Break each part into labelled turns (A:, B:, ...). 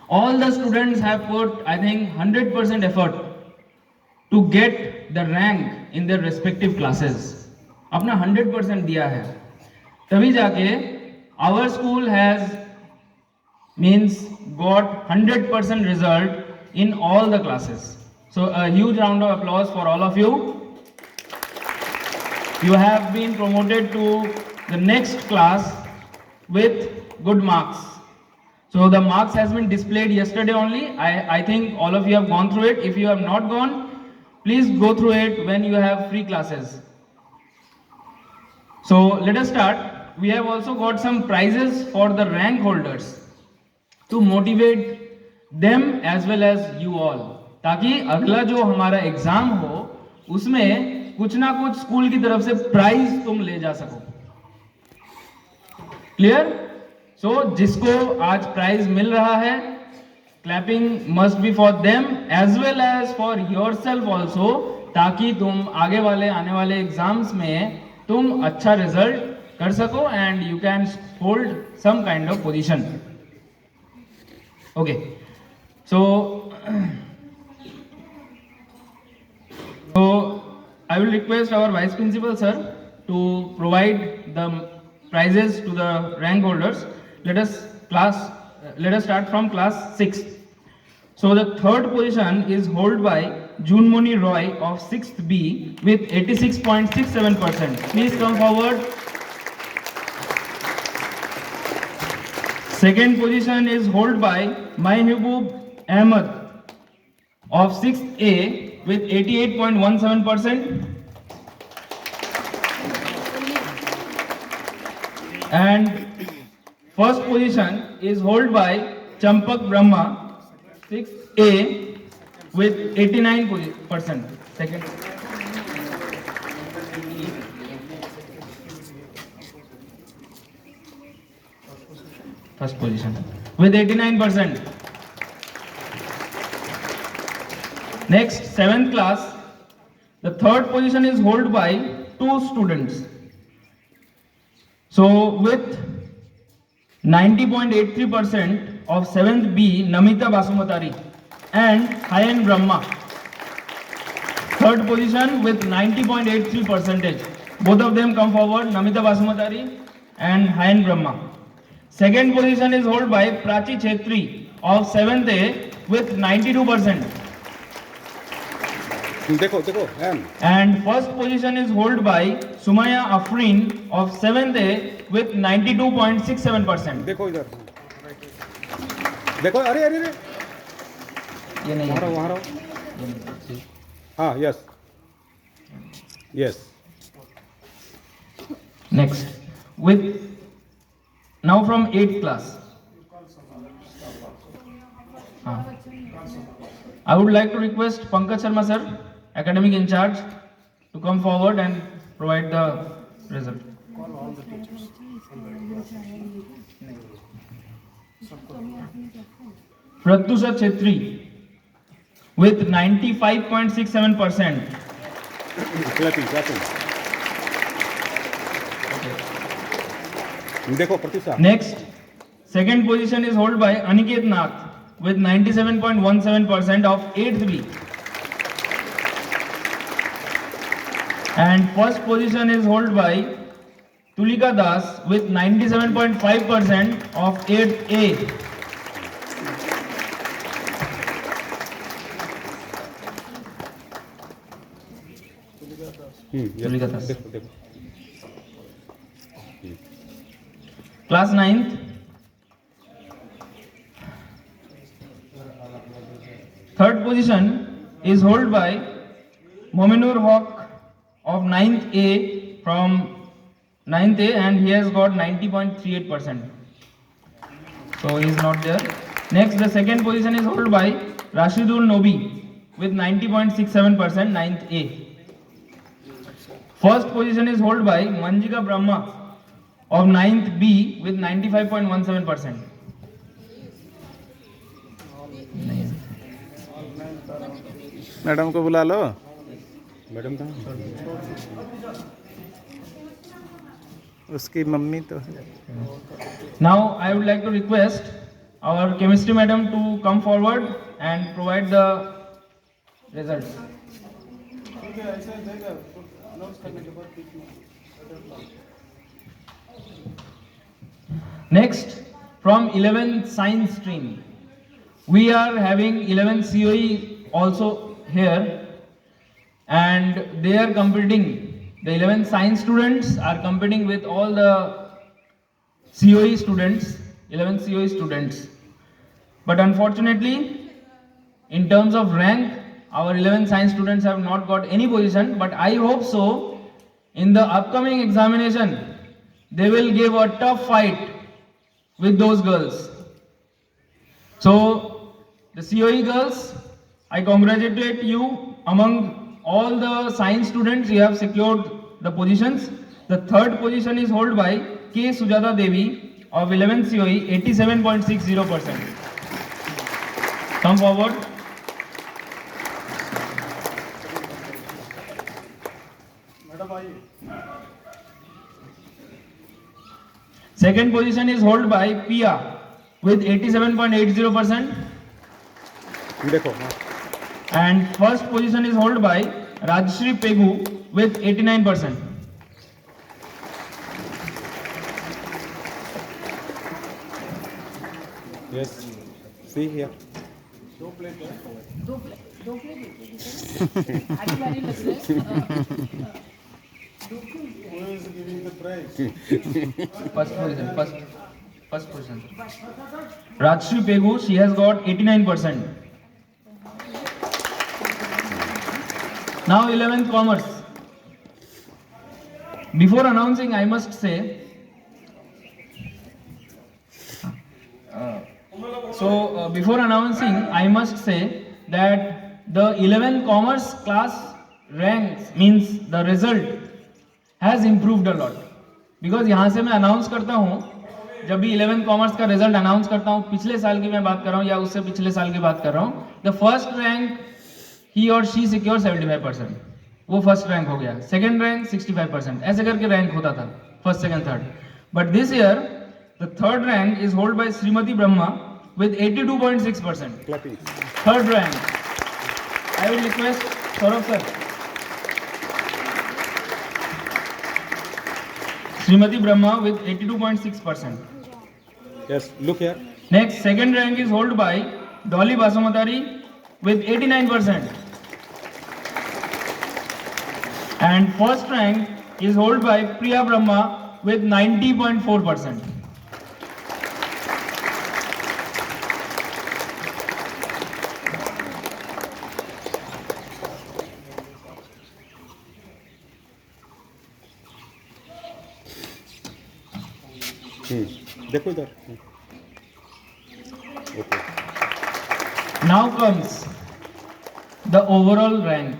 A: All the students have put, I think, 100% effort to get the rank in their respective classes. अपना 100% दिया है, तभी जाके our school has means got 100% result in all the classes. So a huge round of applause for all of you. You have been promoted to the next class with good marks. So the marks has been displayed yesterday only. I think all of you have gone through it. If you have not gone, please go through it when you have free classes. So let us start. We have also got some prizes for the rank holders to motivate them as well as you all, ताकि अगला जो हमारा exam हो उसमें कुछ ना कुछ school की तरफ से प्राइज तुम ले जा सको. क्लियर? सो जिसको आज प्राइज मिल रहा है, clapping must be for them as well as for yourself also, ताकि तुम आगे वाले आने वाले एग्जाम्स में तुम अच्छा रिजल्ट कर सको and you can hold some kind of position. Okay, so I will request our vice principal sir to provide the prizes to the rank holders. Let us start from class 6. So the third position is held by Junmoni Roy of 6th B with 86.67%. Please come forward. Second position is held by Mahbub Ahmed of 6th A with 88.17%. And first position is held by Champak Brahma 6th A with 89%. Second. First position with 89%. Next, 7th class. The third position is held by 2 students. So with 90.83% of 7th B, Namita Basumatari and Hayan Brahma. Third position with 90.83%. Both of them come forward, Namita Basumatari and Hayan Brahma. Second position is held by Prachi Chetri of 7th A with 92%. And first position is held by Sumaya Afrin of 7th A with 92.67%.
B: देखो इधर, देखो, अरे अरे अरे,
A: ये नहीं है.
B: वहाँ रहो. हाँ, yes yes.
A: Next, with now from 8th class. I would like to request Pankaj Sharma sir, academic in charge, to come forward and provide the result. Pratyusha Chetri with 95.67%.
B: Clapping. देखो Pratyusha.
A: Next, second position is held by Aniket Nath with 97.17% of 8th B. And first position is held by Tulika Das with 97.5% of 8th A. Tulika Das.
B: देखो.
A: Class 9th. Third position is held by Mominur Hawk of 9th A from 9th A, and he has got 90.38%. So he is not there. Next, the second position is held by Rashidul Nobi with 90.67%, 9th A. First position is held by Manjika Brahma of 9th B with 95.17%.
B: Madam को बुला लो. Madam कहाँ? उसकी mummy तो है.
A: Now I would like to request our chemistry madam to come forward and provide the results. Next, from 11th science stream, we are having 11 COE also here, and they are competing. The 11 science students are competing with all the COE students, 11 COE students. But unfortunately, in terms of rank, our 11 science students have not got any position, but I hope so in the upcoming examination they will give a tough fight with those girls. So the COE girls, I congratulate you. Among all the science students, you have secured the positions. The third position is held by K. Sujata Devi of 11th COE, 87.60%. Come forward. Second position is held by Pia with 87.80%.
B: देखो
A: And first position is held by Rajshri Pegu with 89%.
B: yes see here
C: दो plate भारी भारी लग रहे
A: First position. Rajshri Pegu, she has got 89%. Now 11th commerce. Before announcing, I must say, before announcing, I must say that the 11th commerce class ranks means the result has improved a lot. Because यहाँ से मैं announce करता हूँ, जब भी 11th commerce का result announce करता हूँ, पिछले साल की मैं बात कर रहा हूँ या उससे पिछले साल की बात कर रहा हूँ, द फर्स्ट रैंक ही और शी सिक्योर 75%, वो फर्स्ट रैंक हो गया. सेकंड रैंक 65%, ऐसे करके रैंक होता था first second third. But this year the third rank is hold by Shrimati Brahma with 82.6%.
B: clapping
A: Third rank. I will request Saurabh sir. Srimati Brahma with 82.6%.
B: yes look here
A: Next, second rank is held by Dolly Basumatari with 89%. And first rank is held by Priya Brahma with 90.4%.
B: देखो इधर okay
A: Now comes the overall rank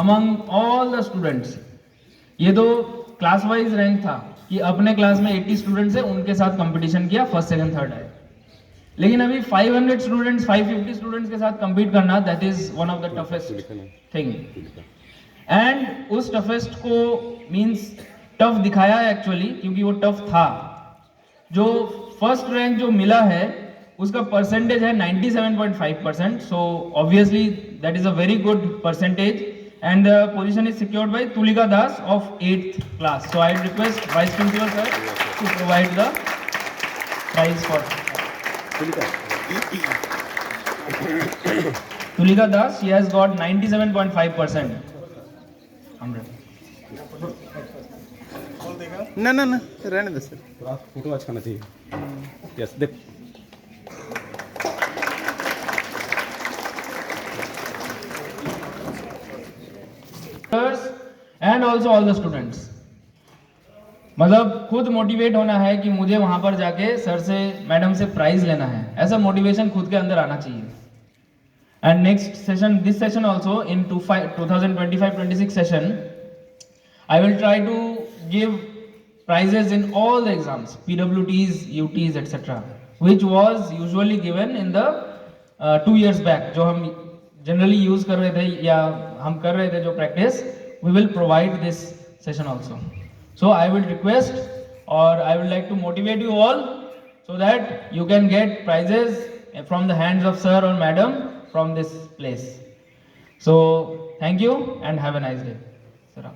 A: among all the students. ये तो class wise rank था कि अपने class में 80 students है, उनके साथ कंपटीशन किया, फर्स्ट सेकंड थर्ड आए. लेकिन अभी 500 स्टूडेंट्स 550 स्टूडेंट्स के साथ compete करना, that is one of the toughest thing. And उस टफेस्ट को मींस टफ दिखाया है एक्चुअली, क्योंकि वो टफ था. जो फर्स्ट रैंक जो मिला है उसका परसेंटेज है 97.5%. So obviously that is a very good percentage. And the position is secured by Tulika Das of 8th class. So I request vice principal sir to provide the prize for Tulika Das. She has got 97.5%.
B: ना ना ना रहने दे sir photo अच्छा आना चाहिए yes देख
A: and also all the students. मतलब खुद मोटिवेट होना है कि मुझे वहां पर जाके सर से मैडम से प्राइज लेना है, ऐसा मोटिवेशन खुद के अंदर आना चाहिए. And next session, this session also in 2025-26 session, I will try to give prizes in all the exams, PWTs, UTs, etc., which was usually given in the 2 years back, जो हम generally use कर रहे थे या हम कर रहे थे जो practice, we will provide this session also. So I will request or I would like to motivate you all so that you can get prizes from the hands of sir or madam from this place. So thank you and have a nice day. Sir.